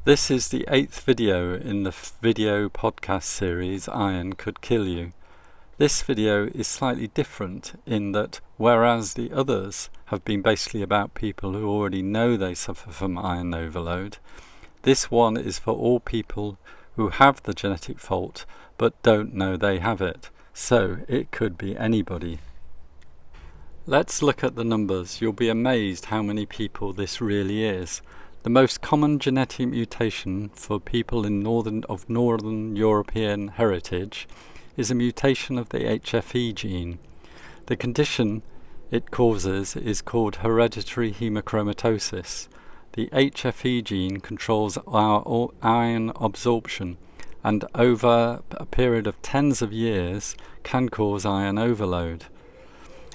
This is the 8th video in the video podcast series Iron Could Kill You. This video is slightly different in that whereas the others have been basically about people who already know they suffer from iron overload, this one is for all people who have the genetic fault but don't know they have it, so it could be anybody. Let's look at the numbers. You'll be amazed how many people this really is. The most common genetic mutation for people of northern European heritage is a mutation of the HFE gene. The condition it causes is called hereditary hemochromatosis. The HFE gene controls our iron absorption and over a period of tens of years can cause iron overload.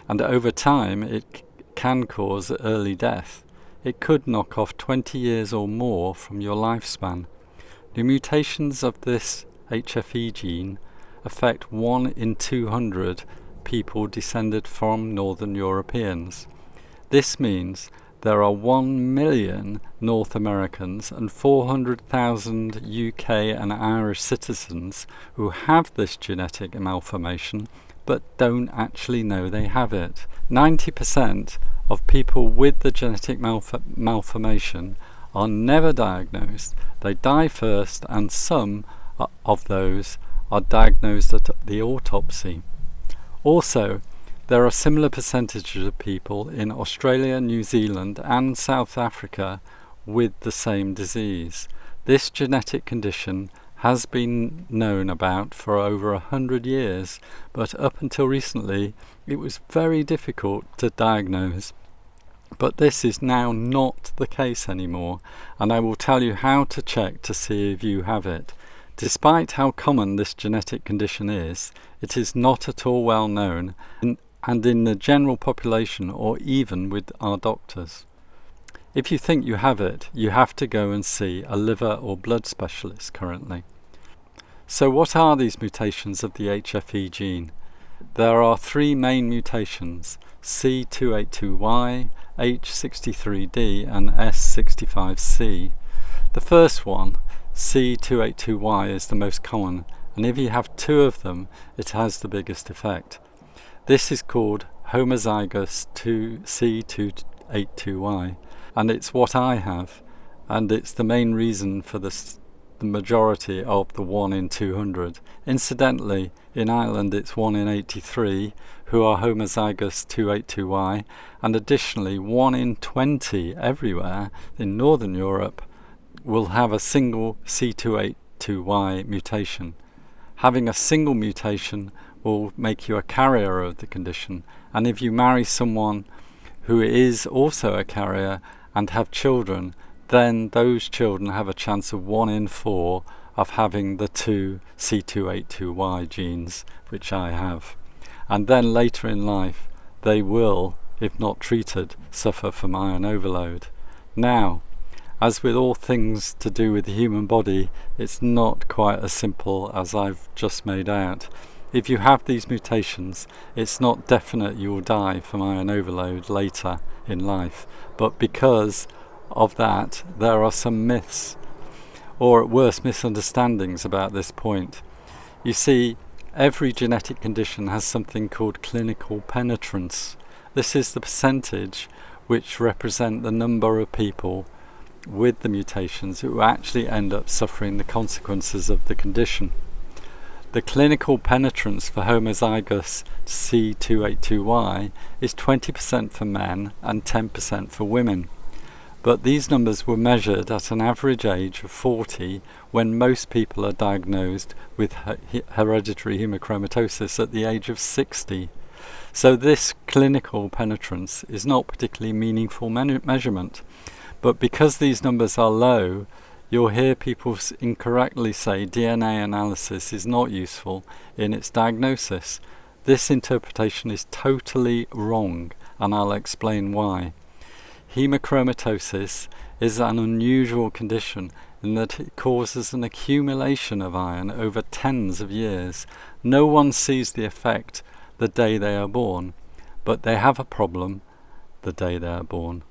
And over time it can cause early death. It could knock off 20 years or more from your lifespan. The mutations of this HFE gene affect 1 in 200 people descended from Northern Europeans. This means there are 1 million North Americans and 400,000 UK and Irish citizens who have this genetic malformation but don't actually know they have it. 90% of people with the genetic malformation are never diagnosed. They die first, and some of those are diagnosed at the autopsy. Also, there are similar percentages of people in Australia, New Zealand and South Africa with the same disease. This genetic condition has been known about for over 100 years, but up until recently it was very difficult to diagnose. But this is now not the case anymore, and I will tell you how to check to see if you have it. Despite how common this genetic condition is, it is not at all well known and in the general population or even with our doctors. If you think you have it, you have to go and see a liver or blood specialist currently. So what are these mutations of the HFE gene? There are 3 main mutations: C282Y, H63D and S65C. The first one, C282Y, is the most common, and if you have 2 of them, it has the biggest effect. This is called homozygous C282Y, and it's what I have, and it's the main reason for the majority of the 1 in 200. Incidentally, in Ireland it's 1 in 83 who are homozygous 282Y, and additionally 1 in 20 everywhere in Northern Europe will have a single C282Y mutation. Having a single mutation will make you a carrier of the condition, and if you marry someone who is also a carrier and have children, then those children have a chance of 1 in 4 of having the 2 C282Y genes, which I have. And then later in life, they will, if not treated, suffer from iron overload. Now, as with all things to do with the human body, it's not quite as simple as I've just made out. If you have these mutations, it's not definite you will die from iron overload later in life, but because of that, there are some myths, or at worst misunderstandings about this point. You see, every genetic condition has something called clinical penetrance. This is the percentage which represent the number of people with the mutations who actually end up suffering the consequences of the condition. The clinical penetrance for homozygous C282Y is 20% for men and 10% for women. But these numbers were measured at an average age of 40 when most people are diagnosed with hereditary hemochromatosis at the age of 60. So this clinical penetrance is not particularly meaningful measurement. But because these numbers are low, you'll hear people incorrectly say DNA analysis is not useful in its diagnosis. This interpretation is totally wrong, and I'll explain why. Hemochromatosis is an unusual condition in that it causes an accumulation of iron over tens of years. No one sees the effect the day they are born, but they have a problem the day they are born.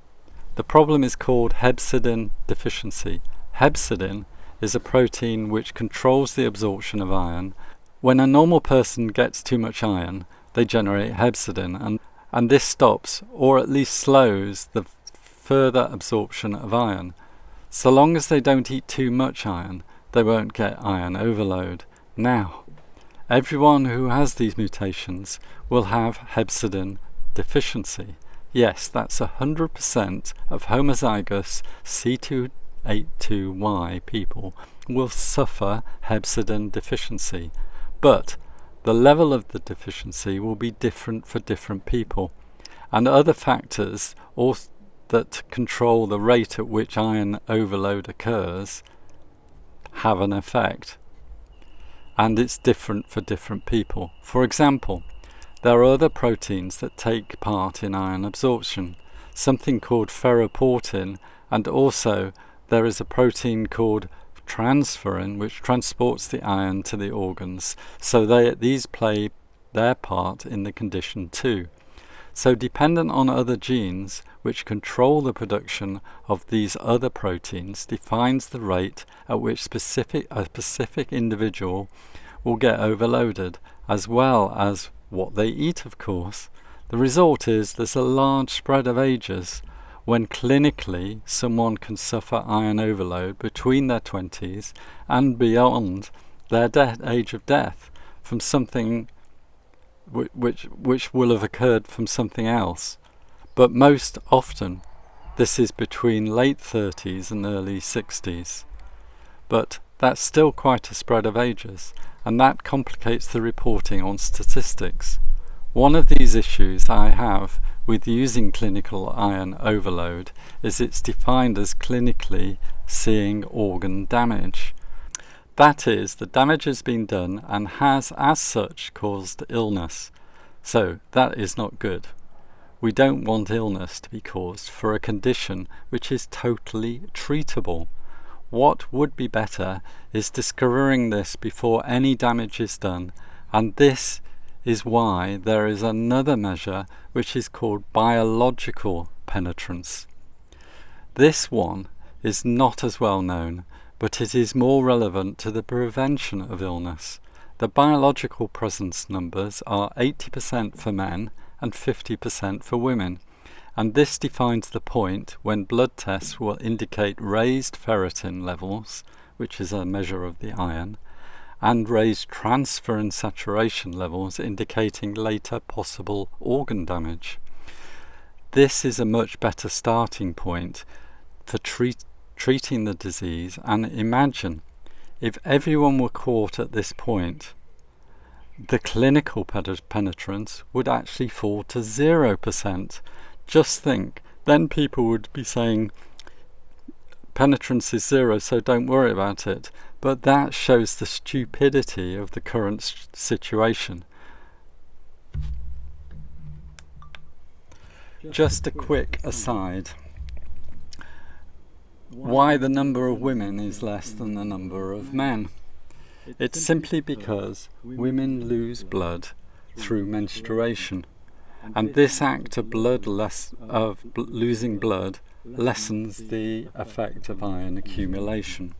The problem is called hepcidin deficiency. Hepcidin is a protein which controls the absorption of iron. When a normal person gets too much iron, they generate hepcidin, and this stops or at least slows the further absorption of iron. So long as they don't eat too much iron, they won't get iron overload. Now, everyone who has these mutations will have hepcidin deficiency. Yes, that's 100% of homozygous C282Y people will suffer hepcidin deficiency. But the level of the deficiency will be different for different people, and other factors also that control the rate at which iron overload occurs have an effect, and it's different for different people. For example, there are other proteins that take part in iron absorption, something called ferroportin, and also there is a protein called transferrin which transports the iron to the organs, so these play their part in the condition too. So dependent on other genes which control the production of these other proteins defines the rate at which a specific individual will get overloaded, as well as what they eat, of course. The result is there's a large spread of ages when clinically someone can suffer iron overload between their 20s and beyond their age of death from something which will have occurred from something else. But most often this is between late 30s and early 60s. But that's still quite a spread of ages, and that complicates the reporting on statistics. One of these issues I have with using clinical iron overload is it's defined as clinically seeing organ damage. That is, the damage has been done and has as such caused illness. So that is not good. We don't want illness to be caused for a condition which is totally treatable. What would be better is discovering this before any damage is done, and this is why there is another measure which is called biological penetrance. This one is not as well known, but it is more relevant to the prevention of illness. The biological presence numbers are 80% for men and 50% for women, and this defines the point when blood tests will indicate raised ferritin levels, which is a measure of the iron, and raised transferrin saturation levels indicating later possible organ damage. This is a much better starting point for treating the disease, and imagine if everyone were caught at this point, the clinical penetrance would actually fall to 0%. Just think, then people would be saying penetrance is 0, so don't worry about it. But that shows the stupidity of the current situation. Just a quick aside. Why the number of women is less than the number of men? It's simply because women lose blood through menstruation, and this act of losing blood lessens the effect of iron accumulation.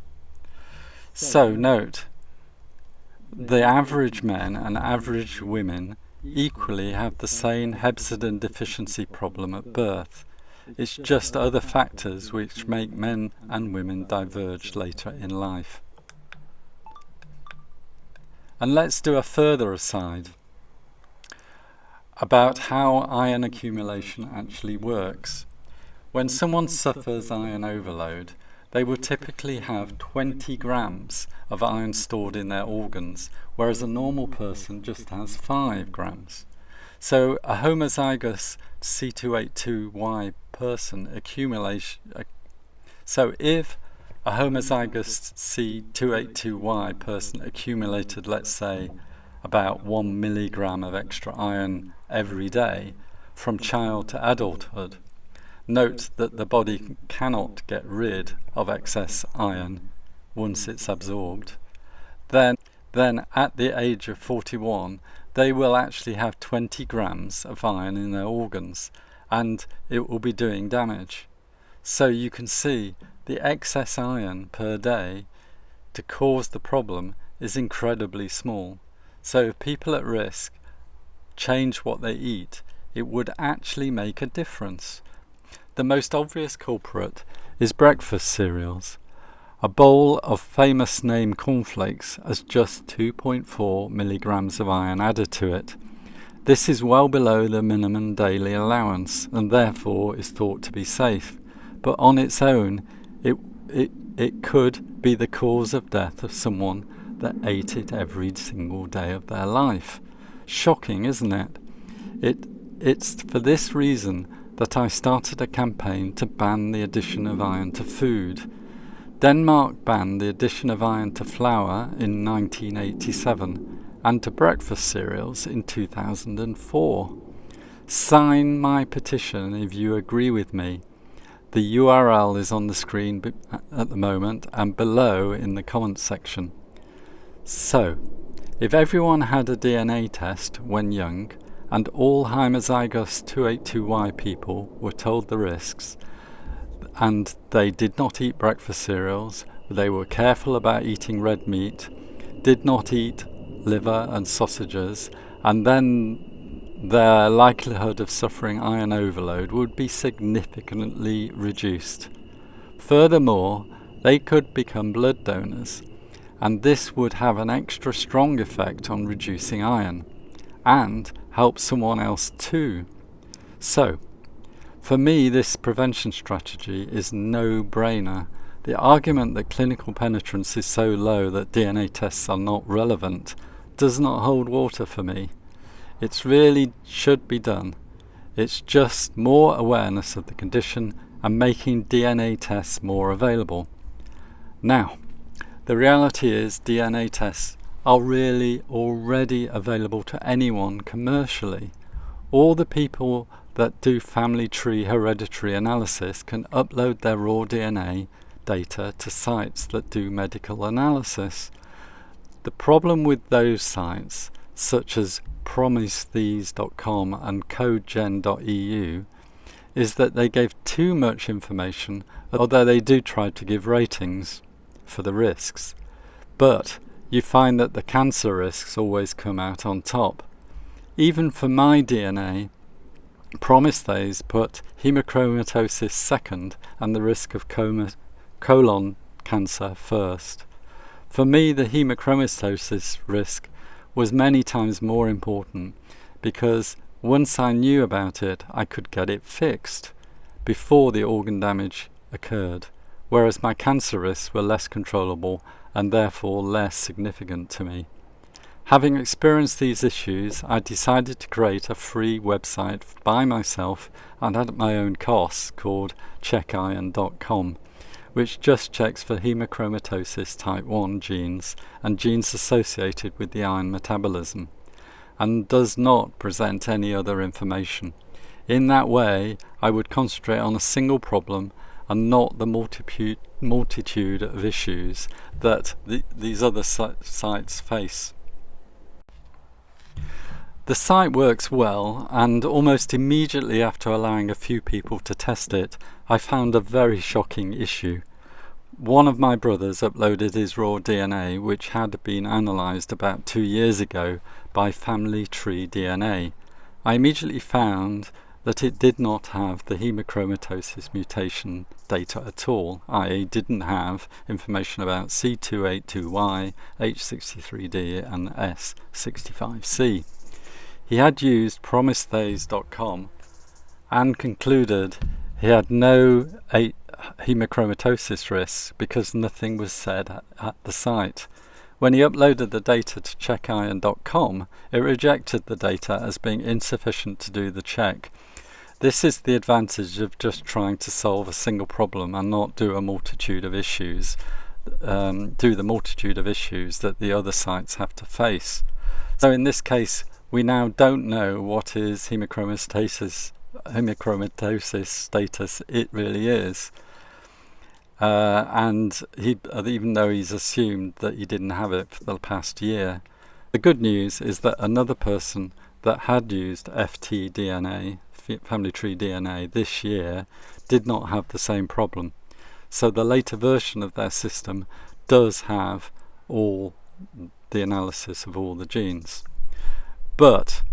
So note, the average men and average women equally have the same hepcidin deficiency problem at birth. It's just other factors which make men and women diverge later in life. And let's do a further aside about how iron accumulation actually works. When someone suffers iron overload, they will typically have 20 grams of iron stored in their organs, whereas a normal person just has 5 grams. So a homozygous C282Y person if a homozygous C282Y person accumulated, let's say, about 1 milligram of extra iron every day from child to adulthood, note that the body cannot get rid of excess iron once it's absorbed. Then at the age of 41, they will actually have 20 grams of iron in their organs, and it will be doing damage. So you can see the excess iron per day to cause the problem is incredibly small. So if people at risk change what they eat, it would actually make a difference. The most obvious culprit is breakfast cereals. A bowl of famous name cornflakes has just 2.4 milligrams of iron added to it. This is well below the minimum daily allowance and therefore is thought to be safe. But on its own, it could be the cause of death of someone that ate it every single day of their life. Shocking, isn't it? It's for this reason that I started a campaign to ban the addition of iron to food. Denmark banned the addition of iron to flour in 1987 and to breakfast cereals in 2004. Sign my petition if you agree with me. The URL is on the screen at the moment and below in the comments section. So, if everyone had a DNA test when young and all homozygous 282Y people were told the risks and they did not eat breakfast cereals, they were careful about eating red meat, did not eat liver and sausages, and then their likelihood of suffering iron overload would be significantly reduced. Furthermore, they could become blood donors, and this would have an extra strong effect on reducing iron and help someone else too. So, for me, this prevention strategy is no-brainer. The argument that clinical penetrance is so low that DNA tests are not relevant does not hold water for me. It really should be done. It's just more awareness of the condition and making DNA tests more available. Now, the reality is DNA tests are really already available to anyone commercially. All the people that do family tree hereditary analysis can upload their raw DNA data to sites that do medical analysis. The problem with those sites, such as PromiseThese.com and CodeGen.eu, is that they gave too much information, although they do try to give ratings for the risks. But you find that the cancer risks always come out on top. Even for my DNA, PromiseThese put hemochromatosis second and the risk of colon cancer first. For me, the hemochromatosis risk was many times more important because once I knew about it, I could get it fixed before the organ damage occurred, whereas my cancer risks were less controllable and therefore less significant to me. Having experienced these issues, I decided to create a free website by myself and at my own costs called checkiron.com, which just checks for hemochromatosis type 1 genes and genes associated with the iron metabolism, and does not present any other information. In that way, I would concentrate on a single problem and not the multitude of issues that these other sites face. The site works well, and almost immediately after allowing a few people to test it, I found a very shocking issue. One of my brothers uploaded his raw DNA, which had been analysed about 2 years ago by Family Tree DNA. I immediately found that it did not have the hemochromatosis mutation data at all, i.e. didn't have information about C282Y, H63D and S65C. He had used PromiseThese.com and concluded he had no hemochromatosis risks because nothing was said at the site. When he uploaded the data to checkiron.com, it rejected the data as being insufficient to do the check. This is the advantage of just trying to solve a single problem and not do the multitude of issues that the other sites have to face. So in this case, we now don't know what is hemochromatosis status it really is. And even though he's assumed that he didn't have it for the past year. The good news is that another person that had used FTDNA, family tree DNA, this year did not have the same problem. So the later version of their system does have all the analysis of all the genes. But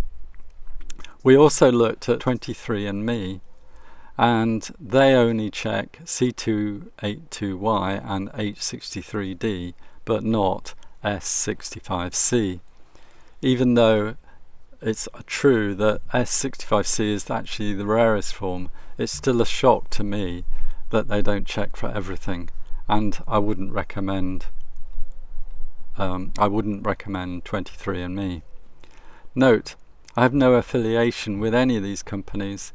we also looked at 23andMe, and they only check C282Y and H63D, but not S65C. Even though it's true that S65C is actually the rarest form, it's still a shock to me that they don't check for everything, and I wouldn't recommend 23andMe. Note, I have no affiliation with any of these companies.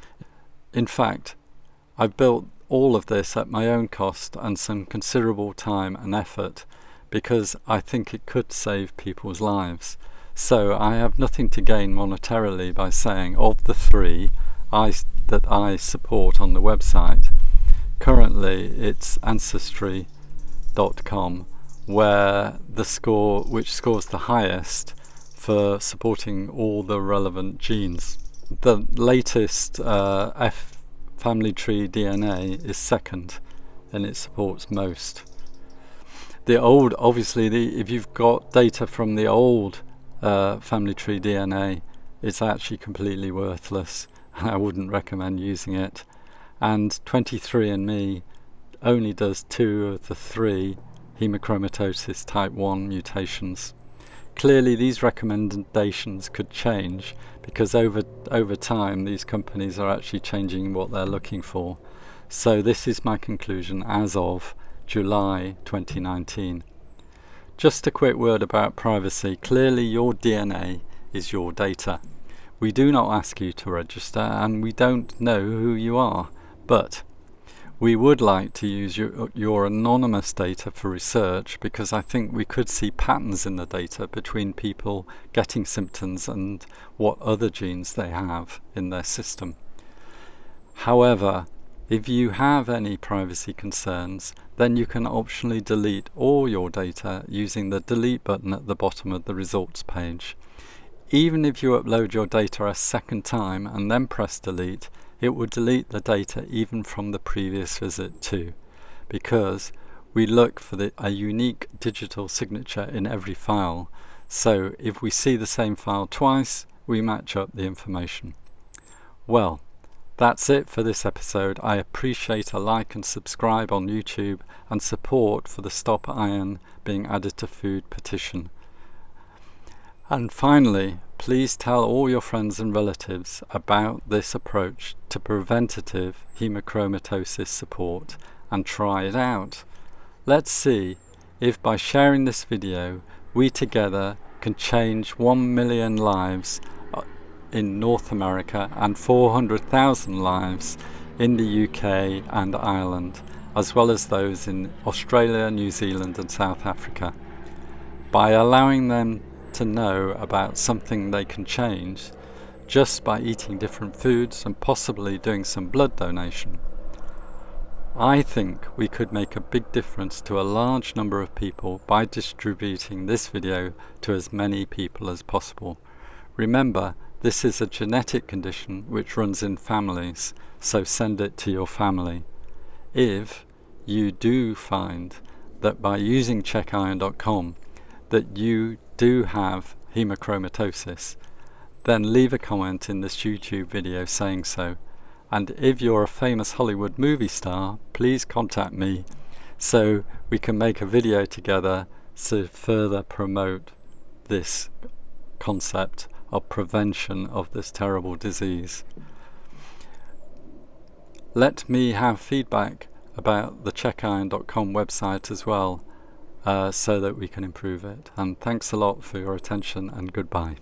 In fact, I've built all of this at my own cost and some considerable time and effort, because I think it could save people's lives. So I have nothing to gain monetarily by saying, of the three that I support on the website, currently it's Ancestry.com, where which scores the highest for supporting all the relevant genes. The latest family tree DNA is second, and it supports most. The old, obviously, if you've got data from the old family tree DNA, it's actually completely worthless, and I wouldn't recommend using it. And 23andMe only does 2 of the 3 hemochromatosis type 1 mutations. Clearly these recommendations could change, because over time these companies are actually changing what they're looking for. So this is my conclusion as of July 2019. Just a quick word about privacy. Clearly your DNA is your data. We do not ask you to register, and we don't know who you are, but we would like to use your anonymous data for research, because I think we could see patterns in the data between people getting symptoms and what other genes they have in their system. However, if you have any privacy concerns, then you can optionally delete all your data using the delete button at the bottom of the results page. Even if you upload your data a second time and then press delete, it will delete the data even from the previous visit too, because we look for a unique digital signature in every file. So if we see the same file twice, we match up the information. Well, that's it for this episode. I appreciate a like and subscribe on YouTube, and support for the Stop Iron Being Added to Food petition. And finally, please tell all your friends and relatives about this approach to preventative hemochromatosis support, and try it out. Let's see if by sharing this video we together can change 1 million lives in North America and 400,000 lives in the UK and Ireland, as well as those in Australia, New Zealand and South Africa, by allowing them to know about something they can change just by eating different foods and possibly doing some blood donation. I think we could make a big difference to a large number of people by distributing this video to as many people as possible. Remember, this is a genetic condition which runs in families, so send it to your family. If you do find that by using checkiron.com that you do have hemochromatosis, then leave a comment in this YouTube video saying so. And if you're a famous Hollywood movie star, please contact me so we can make a video together to further promote this concept of prevention of this terrible disease. Let me have feedback about the checkiron.com website as well, so that we can improve it. And thanks a lot for your attention, and goodbye.